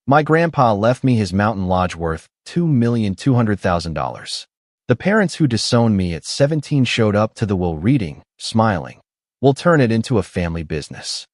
My grandpa left me his mountain lodge worth $2,200,000. The parents who disowned me at 17 showed up to the will reading, smiling. We'll turn it into a family business.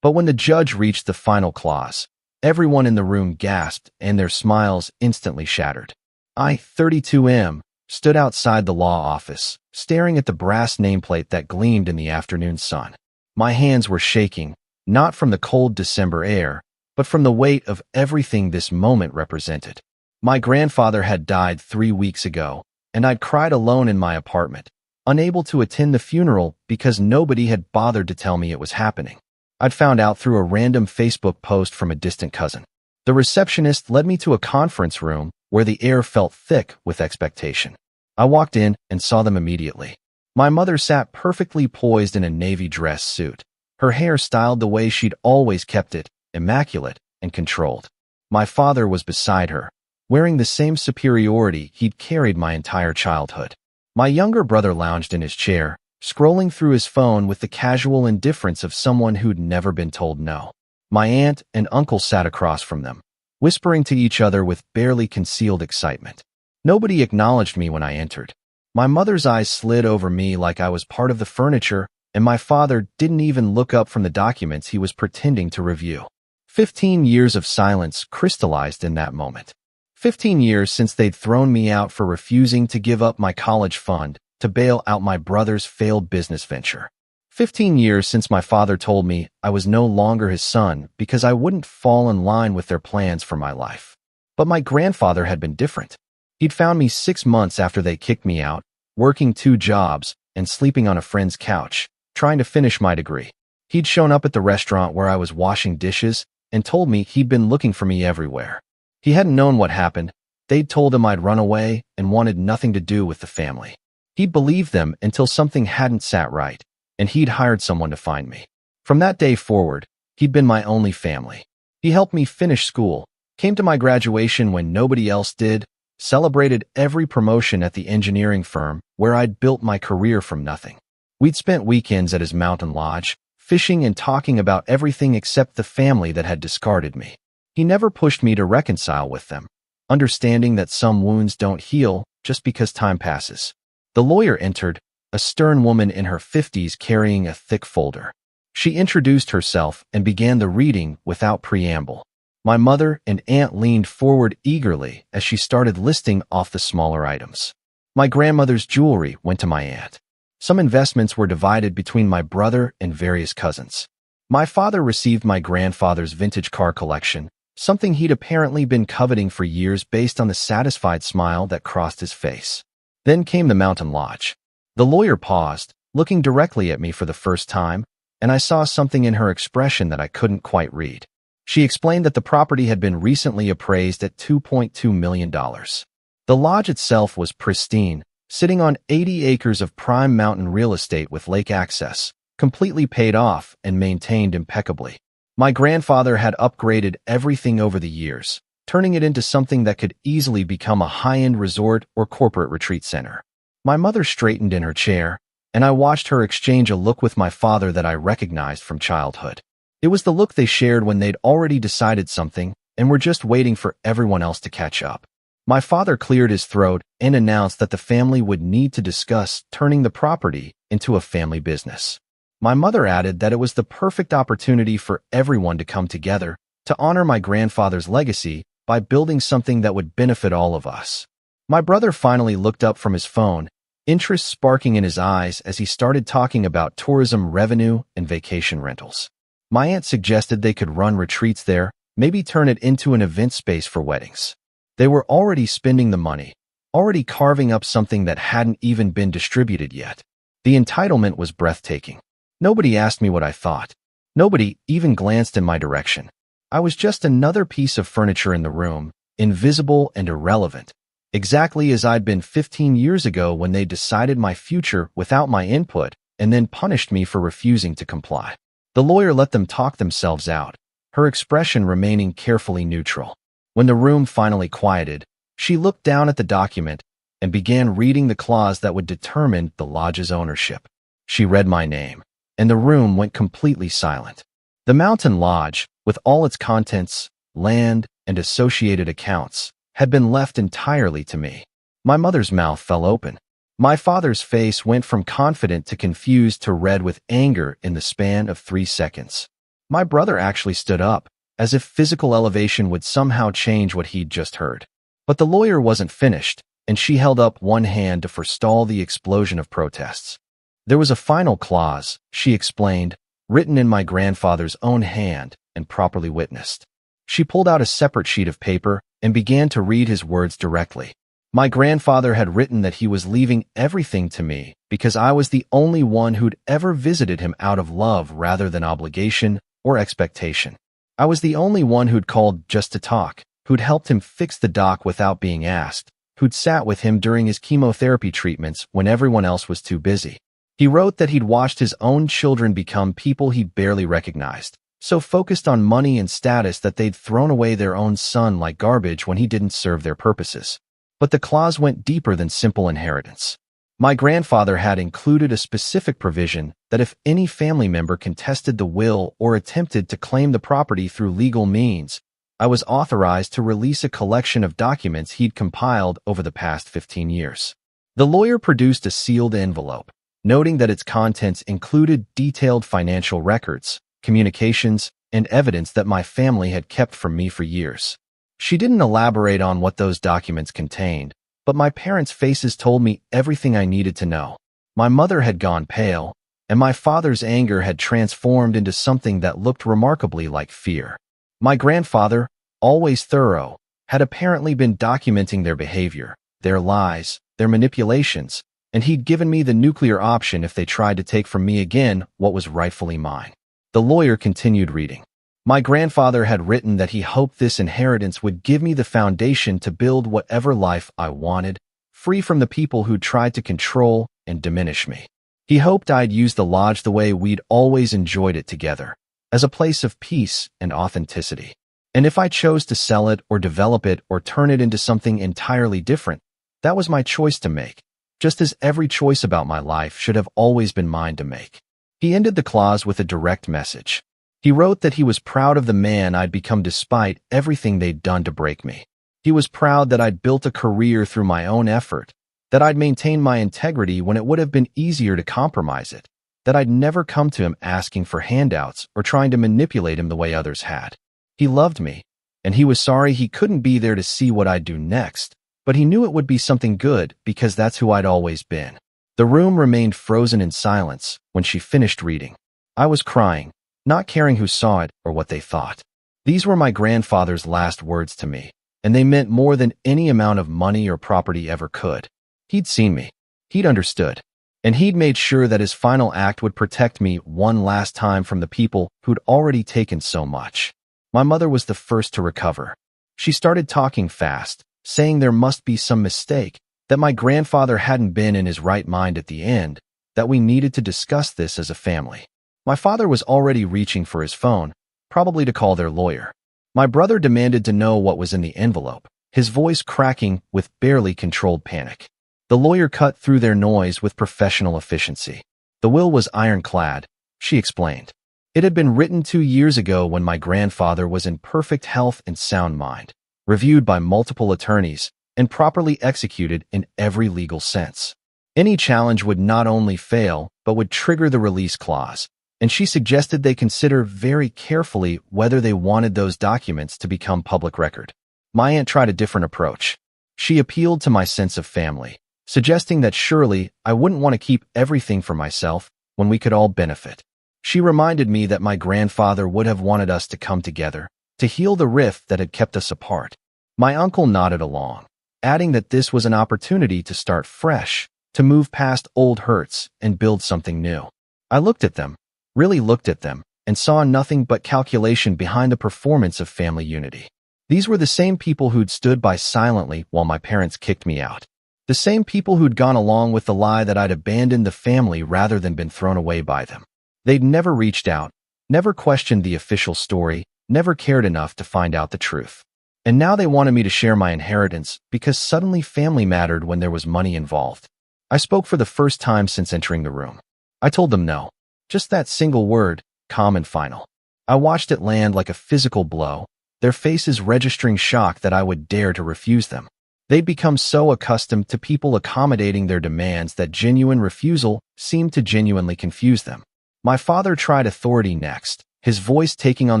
But when the judge reached the final clause, everyone in the room gasped and their smiles instantly shattered. I, 32M, stood outside the law office, staring at the brass nameplate that gleamed in the afternoon sun. My hands were shaking, not from the cold December air, but from the weight of everything this moment represented. My grandfather had died 3 weeks ago, and I'd cried alone in my apartment, unable to attend the funeral because nobody had bothered to tell me it was happening. I'd found out through a random Facebook post from a distant cousin. The receptionist led me to a conference room where the air felt thick with expectation. I walked in and saw them immediately. My mother sat perfectly poised in a navy dress suit, her hair styled the way she'd always kept it, immaculate and controlled. My father was beside her, wearing the same superiority he'd carried my entire childhood. My younger brother lounged in his chair, scrolling through his phone with the casual indifference of someone who'd never been told no. My aunt and uncle sat across from them, whispering to each other with barely concealed excitement. Nobody acknowledged me when I entered. My mother's eyes slid over me like I was part of the furniture, and my father didn't even look up from the documents he was pretending to review. 15 years of silence crystallized in that moment. 15 years since they'd thrown me out for refusing to give up my college fund to bail out my brother's failed business venture. 15 years since my father told me I was no longer his son because I wouldn't fall in line with their plans for my life. But my grandfather had been different. He'd found me 6 months after they kicked me out, working 2 jobs and sleeping on a friend's couch, trying to finish my degree. He'd shown up at the restaurant where I was washing dishes and told me he'd been looking for me everywhere. He hadn't known what happened. They'd told him I'd run away and wanted nothing to do with the family. He'd believed them until something hadn't sat right, and he'd hired someone to find me. From that day forward, he'd been my only family. He helped me finish school, came to my graduation when nobody else did, celebrated every promotion at the engineering firm where I'd built my career from nothing. We'd spent weekends at his mountain lodge, fishing and talking about everything except the family that had discarded me. He never pushed me to reconcile with them, understanding that some wounds don't heal just because time passes. The lawyer entered, a stern woman in her 50s carrying a thick folder. She introduced herself and began the reading without preamble. My mother and aunt leaned forward eagerly as she started listing off the smaller items. My grandmother's jewelry went to my aunt. Some investments were divided between my brother and various cousins. My father received my grandfather's vintage car collection, something he'd apparently been coveting for years based on the satisfied smile that crossed his face. Then came the mountain lodge. The lawyer paused, looking directly at me for the first time, and I saw something in her expression that I couldn't quite read. She explained that the property had been recently appraised at $2.2 million. The lodge itself was pristine, sitting on 80 acres of prime mountain real estate with lake access, completely paid off and maintained impeccably. My grandfather had upgraded everything over the years, turning it into something that could easily become a high-end resort or corporate retreat center. My mother straightened in her chair, and I watched her exchange a look with my father that I recognized from childhood. It was the look they shared when they'd already decided something and were just waiting for everyone else to catch up. My father cleared his throat and announced that the family would need to discuss turning the property into a family business. My mother added that it was the perfect opportunity for everyone to come together to honor my grandfather's legacy by building something that would benefit all of us. My brother finally looked up from his phone, interest sparking in his eyes as he started talking about tourism revenue and vacation rentals. My aunt suggested they could run retreats there, maybe turn it into an event space for weddings. They were already spending the money, already carving up something that hadn't even been distributed yet. The entitlement was breathtaking. Nobody asked me what I thought. Nobody even glanced in my direction. I was just another piece of furniture in the room, invisible and irrelevant, exactly as I'd been 15 years ago when they decided my future without my input and then punished me for refusing to comply. The lawyer let them talk themselves out, her expression remaining carefully neutral. When the room finally quieted, she looked down at the document and began reading the clause that would determine the lodge's ownership. She read my name, and the room went completely silent. The mountain lodge, with all its contents, land, and associated accounts, had been left entirely to me. My mother's mouth fell open. My father's face went from confident to confused to red with anger in the span of 3 seconds. My brother actually stood up, as if physical elevation would somehow change what he'd just heard. But the lawyer wasn't finished, and she held up one hand to forestall the explosion of protests. There was a final clause, she explained, written in my grandfather's own hand and properly witnessed. She pulled out a separate sheet of paper and began to read his words directly. My grandfather had written that he was leaving everything to me because I was the only one who'd ever visited him out of love rather than obligation or expectation. I was the only one who'd called just to talk, who'd helped him fix the dock without being asked, who'd sat with him during his chemotherapy treatments when everyone else was too busy. He wrote that he'd watched his own children become people he barely recognized, so focused on money and status that they'd thrown away their own son like garbage when he didn't serve their purposes. But the clause went deeper than simple inheritance. My grandfather had included a specific provision that if any family member contested the will or attempted to claim the property through legal means, I was authorized to release a collection of documents he'd compiled over the past 15 years. The lawyer produced a sealed envelope, noting that its contents included detailed financial records, communications, and evidence that my family had kept from me for years. She didn't elaborate on what those documents contained, but my parents' faces told me everything I needed to know. My mother had gone pale, and my father's anger had transformed into something that looked remarkably like fear. My grandfather, always thorough, had apparently been documenting their behavior, their lies, their manipulations, and he'd given me the nuclear option if they tried to take from me again what was rightfully mine. The lawyer continued reading. My grandfather had written that he hoped this inheritance would give me the foundation to build whatever life I wanted, free from the people who tried to control and diminish me. He hoped I'd use the lodge the way we'd always enjoyed it together, as a place of peace and authenticity. And if I chose to sell it or develop it or turn it into something entirely different, that was my choice to make, just as every choice about my life should have always been mine to make. He ended the clause with a direct message. He wrote that he was proud of the man I'd become despite everything they'd done to break me. He was proud that I'd built a career through my own effort, that I'd maintained my integrity when it would have been easier to compromise it, that I'd never come to him asking for handouts or trying to manipulate him the way others had. He loved me, and he was sorry he couldn't be there to see what I'd do next, but he knew it would be something good because that's who I'd always been. The room remained frozen in silence when she finished reading. I was crying, not caring who saw it or what they thought. These were my grandfather's last words to me, and they meant more than any amount of money or property ever could. He'd seen me. He'd understood. And he'd made sure that his final act would protect me one last time from the people who'd already taken so much. My mother was the first to recover. She started talking fast, saying there must be some mistake, that my grandfather hadn't been in his right mind at the end, that we needed to discuss this as a family. My father was already reaching for his phone, probably to call their lawyer. My brother demanded to know what was in the envelope, his voice cracking with barely controlled panic. The lawyer cut through their noise with professional efficiency. The will was ironclad, she explained. It had been written 2 years ago when my grandfather was in perfect health and sound mind, reviewed by multiple attorneys, and properly executed in every legal sense. Any challenge would not only fail, but would trigger the release clause, and she suggested they consider very carefully whether they wanted those documents to become public record. My aunt tried a different approach. She appealed to my sense of family, suggesting that surely I wouldn't want to keep everything for myself when we could all benefit. She reminded me that my grandfather would have wanted us to come together, to heal the rift that had kept us apart. My uncle nodded along, adding that this was an opportunity to start fresh, to move past old hurts and build something new. I looked at them, really looked at them, and saw nothing but calculation behind the performance of family unity. These were the same people who'd stood by silently while my parents kicked me out. The same people who'd gone along with the lie that I'd abandoned the family rather than been thrown away by them. They'd never reached out, never questioned the official story, never cared enough to find out the truth. And now they wanted me to share my inheritance because suddenly family mattered when there was money involved. I spoke for the first time since entering the room. I told them no. Just that single word, calm and final. I watched it land like a physical blow, their faces registering shock that I would dare to refuse them. They'd become so accustomed to people accommodating their demands that genuine refusal seemed to genuinely confuse them. My father tried authority next, his voice taking on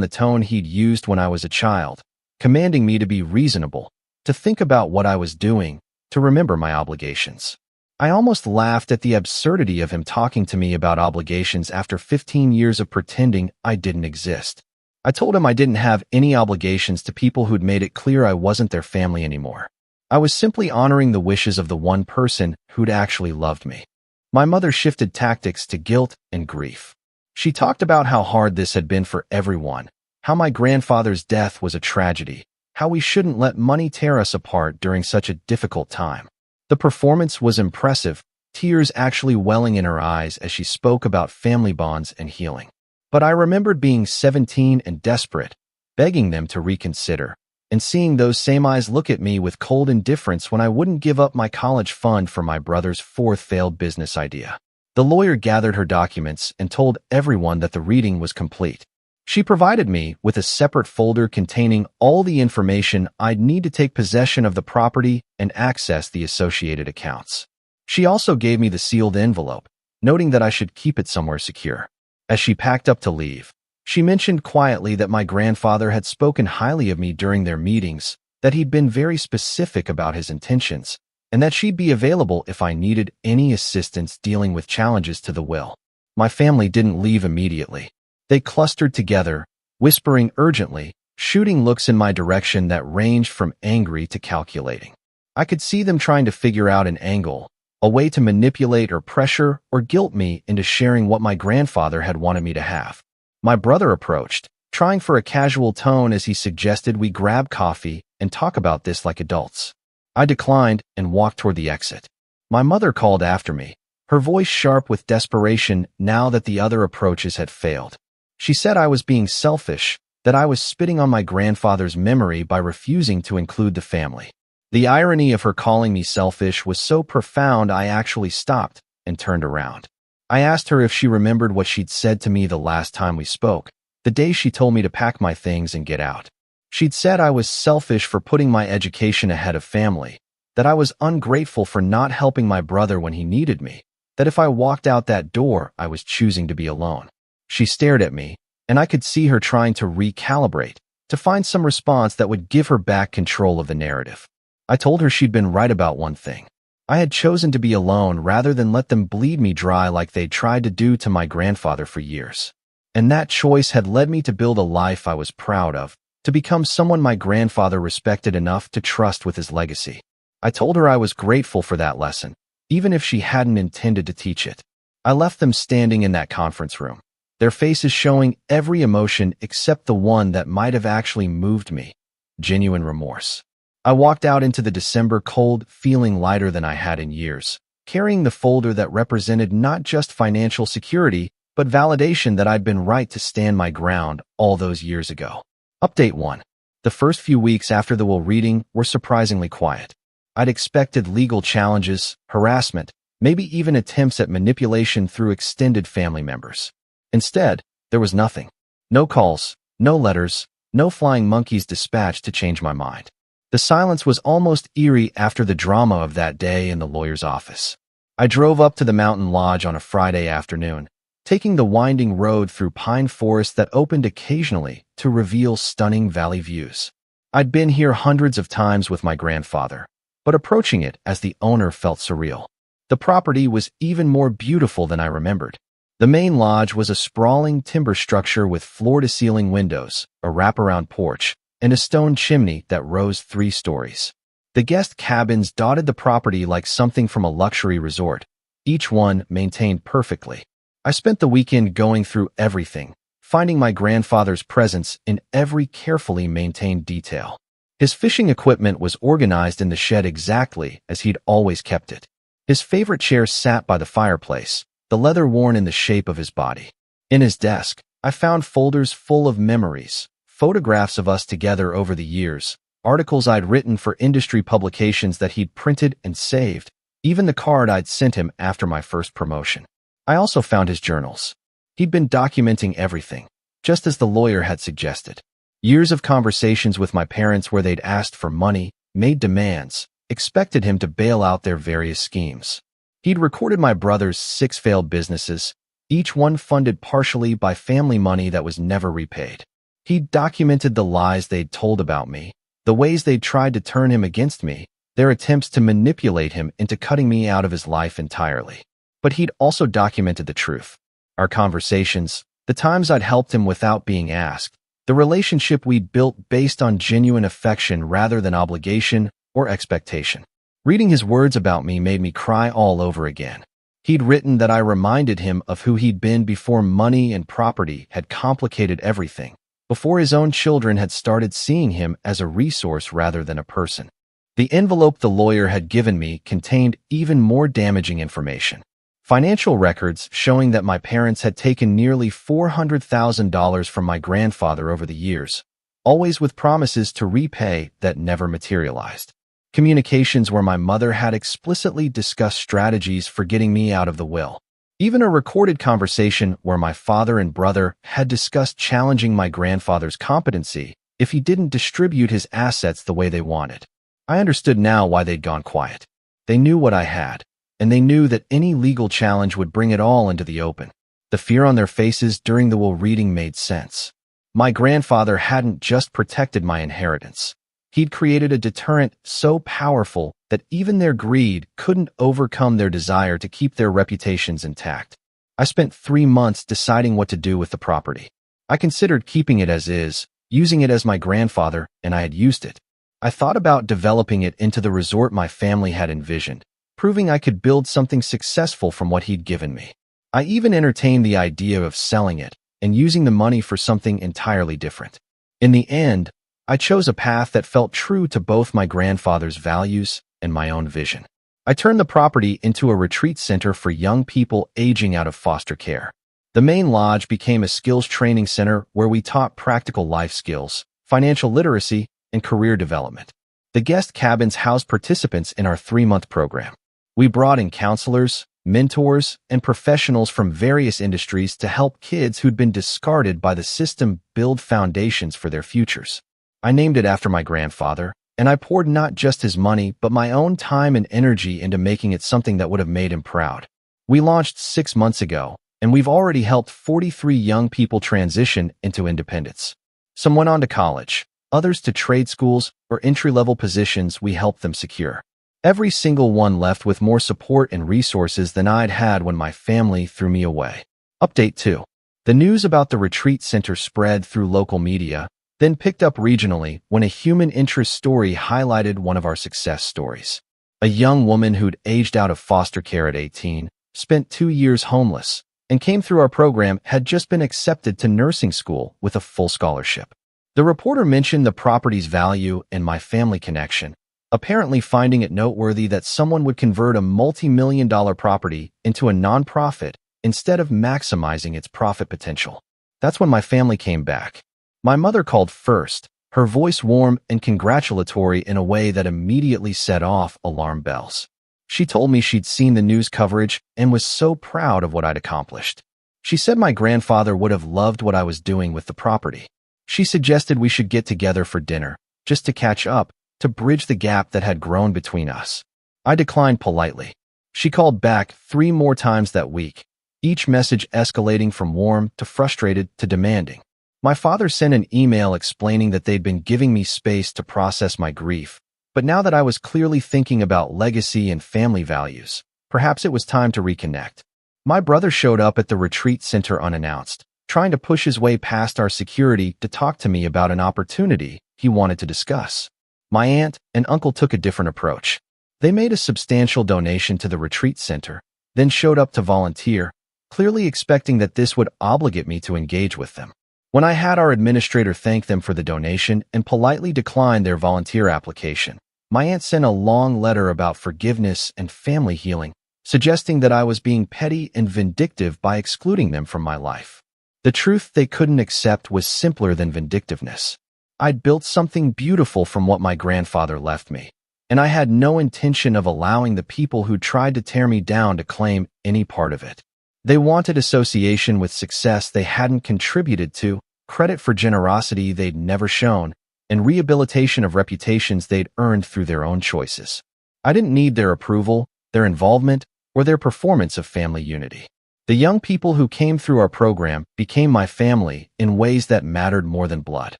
the tone he'd used when I was a child, commanding me to be reasonable, to think about what I was doing, to remember my obligations. I almost laughed at the absurdity of him talking to me about obligations after 15 years of pretending I didn't exist. I told him I didn't have any obligations to people who'd made it clear I wasn't their family anymore. I was simply honoring the wishes of the one person who'd actually loved me. My mother shifted tactics to guilt and grief. She talked about how hard this had been for everyone, how my grandfather's death was a tragedy, how we shouldn't let money tear us apart during such a difficult time. The performance was impressive, tears actually welling in her eyes as she spoke about family bonds and healing. But I remembered being 17 and desperate, begging them to reconsider, and seeing those same eyes look at me with cold indifference when I wouldn't give up my college fund for my brother's fourth failed business idea. The lawyer gathered her documents and told everyone that the reading was complete. She provided me with a separate folder containing all the information I'd need to take possession of the property and access the associated accounts. She also gave me the sealed envelope, noting that I should keep it somewhere secure. As she packed up to leave, she mentioned quietly that my grandfather had spoken highly of me during their meetings, that he'd been very specific about his intentions, and that she'd be available if I needed any assistance dealing with challenges to the will. My family didn't leave immediately. They clustered together, whispering urgently, shooting looks in my direction that ranged from angry to calculating. I could see them trying to figure out an angle, a way to manipulate or pressure or guilt me into sharing what my grandfather had wanted me to have. My brother approached, trying for a casual tone as he suggested we grab coffee and talk about this like adults. I declined and walked toward the exit. My mother called after me, her voice sharp with desperation now that the other approaches had failed. She said I was being selfish, that I was spitting on my grandfather's memory by refusing to include the family. The irony of her calling me selfish was so profound I actually stopped and turned around. I asked her if she remembered what she'd said to me the last time we spoke, the day she told me to pack my things and get out. She'd said I was selfish for putting my education ahead of family, that I was ungrateful for not helping my brother when he needed me, that if I walked out that door, I was choosing to be alone. She stared at me, and I could see her trying to recalibrate, to find some response that would give her back control of the narrative. I told her she'd been right about one thing. I had chosen to be alone rather than let them bleed me dry like they'd tried to do to my grandfather for years. And that choice had led me to build a life I was proud of, to become someone my grandfather respected enough to trust with his legacy. I told her I was grateful for that lesson, even if she hadn't intended to teach it. I left them standing in that conference room, their faces showing every emotion except the one that might have actually moved me, genuine remorse. I walked out into the December cold, feeling lighter than I had in years, carrying the folder that represented not just financial security, but validation that I'd been right to stand my ground all those years ago. Update 1. The first few weeks after the will reading were surprisingly quiet. I'd expected legal challenges, harassment, maybe even attempts at manipulation through extended family members. Instead, there was nothing. No calls, no letters, no flying monkeys dispatched to change my mind. The silence was almost eerie after the drama of that day in the lawyer's office. I drove up to the mountain lodge on a Friday afternoon, taking the winding road through pine forest that opened occasionally to reveal stunning valley views. I'd been here hundreds of times with my grandfather, but approaching it as the owner felt surreal. The property was even more beautiful than I remembered. The main lodge was a sprawling timber structure with floor-to-ceiling windows, a wraparound porch, and a stone chimney that rose 3 stories. The guest cabins dotted the property like something from a luxury resort, each one maintained perfectly. I spent the weekend going through everything, finding my grandfather's presence in every carefully maintained detail. His fishing equipment was organized in the shed exactly as he'd always kept it. His favorite chair sat by the fireplace, the leather worn in the shape of his body. In his desk, I found folders full of memories, photographs of us together over the years, articles I'd written for industry publications that he'd printed and saved, even the card I'd sent him after my first promotion. I also found his journals. He'd been documenting everything, just as the lawyer had suggested. Years of conversations with my parents where they'd asked for money, made demands, expected him to bail out their various schemes. He'd recorded my brother's 6 failed businesses, each one funded partially by family money that was never repaid. He'd documented the lies they'd told about me, the ways they'd tried to turn him against me, their attempts to manipulate him into cutting me out of his life entirely. But he'd also documented the truth. Our conversations, the times I'd helped him without being asked, the relationship we'd built based on genuine affection rather than obligation or expectation. Reading his words about me made me cry all over again. He'd written that I reminded him of who he'd been before money and property had complicated everything, before his own children had started seeing him as a resource rather than a person. The envelope the lawyer had given me contained even more damaging information. Financial records showing that my parents had taken nearly $400,000 from my grandfather over the years, always with promises to repay that never materialized. Communications where my mother had explicitly discussed strategies for getting me out of the will. Even a recorded conversation where my father and brother had discussed challenging my grandfather's competency if he didn't distribute his assets the way they wanted. I understood now why they'd gone quiet. They knew what I had, and they knew that any legal challenge would bring it all into the open. The fear on their faces during the will reading made sense. My grandfather hadn't just protected my inheritance. He'd created a deterrent so powerful that even their greed couldn't overcome their desire to keep their reputations intact. I spent 3 months deciding what to do with the property. I considered keeping it as is, using it as my grandfather, and I had used it. I thought about developing it into the resort my family had envisioned, proving I could build something successful from what he'd given me. I even entertained the idea of selling it and using the money for something entirely different. In the end, I chose a path that felt true to both my grandfather's values and my own vision. I turned the property into a retreat center for young people aging out of foster care. The main lodge became a skills training center where we taught practical life skills, financial literacy, and career development. The guest cabins housed participants in our 3-month program. We brought in counselors, mentors, and professionals from various industries to help kids who'd been discarded by the system build foundations for their futures. I named it after my grandfather, and I poured not just his money but my own time and energy into making it something that would have made him proud. We launched 6 months ago, and we've already helped 43 young people transition into independence. Some went on to college, others to trade schools or entry-level positions we helped them secure. Every single one left with more support and resources than I'd had when my family threw me away. Update 2. The news about the retreat center spread through local media, then picked up regionally when a human interest story highlighted one of our success stories. A young woman who'd aged out of foster care at 18, spent 2 years homeless, and came through our program had just been accepted to nursing school with a full scholarship. The reporter mentioned the property's value and my family connection, apparently finding it noteworthy that someone would convert a multi-million-dollar property into a nonprofit instead of maximizing its profit potential. That's when my family came back. My mother called first, her voice warm and congratulatory in a way that immediately set off alarm bells. She told me she'd seen the news coverage and was so proud of what I'd accomplished. She said my grandfather would have loved what I was doing with the property. She suggested we should get together for dinner, just to catch up, to bridge the gap that had grown between us. I declined politely. She called back 3 more times that week, each message escalating from warm to frustrated to demanding. My father sent an email explaining that they'd been giving me space to process my grief, but now that I was clearly thinking about legacy and family values, perhaps it was time to reconnect. My brother showed up at the retreat center unannounced, trying to push his way past our security to talk to me about an opportunity he wanted to discuss. My aunt and uncle took a different approach. They made a substantial donation to the retreat center, then showed up to volunteer, clearly expecting that this would obligate me to engage with them. When I had our administrator thank them for the donation and politely decline their volunteer application, my aunt sent a long letter about forgiveness and family healing, suggesting that I was being petty and vindictive by excluding them from my life. The truth they couldn't accept was simpler than vindictiveness. I'd built something beautiful from what my grandfather left me, and I had no intention of allowing the people who tried to tear me down to claim any part of it. They wanted association with success they hadn't contributed to, credit for generosity they'd never shown, and rehabilitation of reputations they'd earned through their own choices. I didn't need their approval, their involvement, or their performance of family unity. The young people who came through our program became my family in ways that mattered more than blood.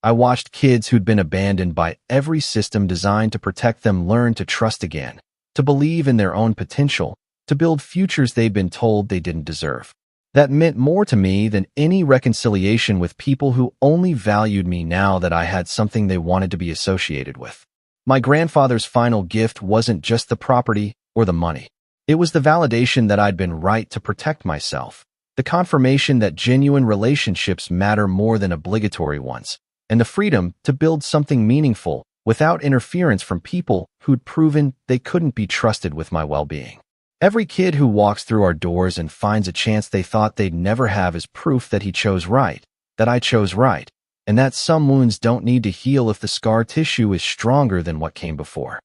I watched kids who'd been abandoned by every system designed to protect them learn to trust again, to believe in their own potential, to build futures they'd been told they didn't deserve. That meant more to me than any reconciliation with people who only valued me now that I had something they wanted to be associated with. My grandfather's final gift wasn't just the property or the money. It was the validation that I'd been right to protect myself, the confirmation that genuine relationships matter more than obligatory ones, and the freedom to build something meaningful without interference from people who'd proven they couldn't be trusted with my well-being. Every kid who walks through our doors and finds a chance they thought they'd never have is proof that he chose right, that I chose right, and that some wounds don't need to heal if the scar tissue is stronger than what came before.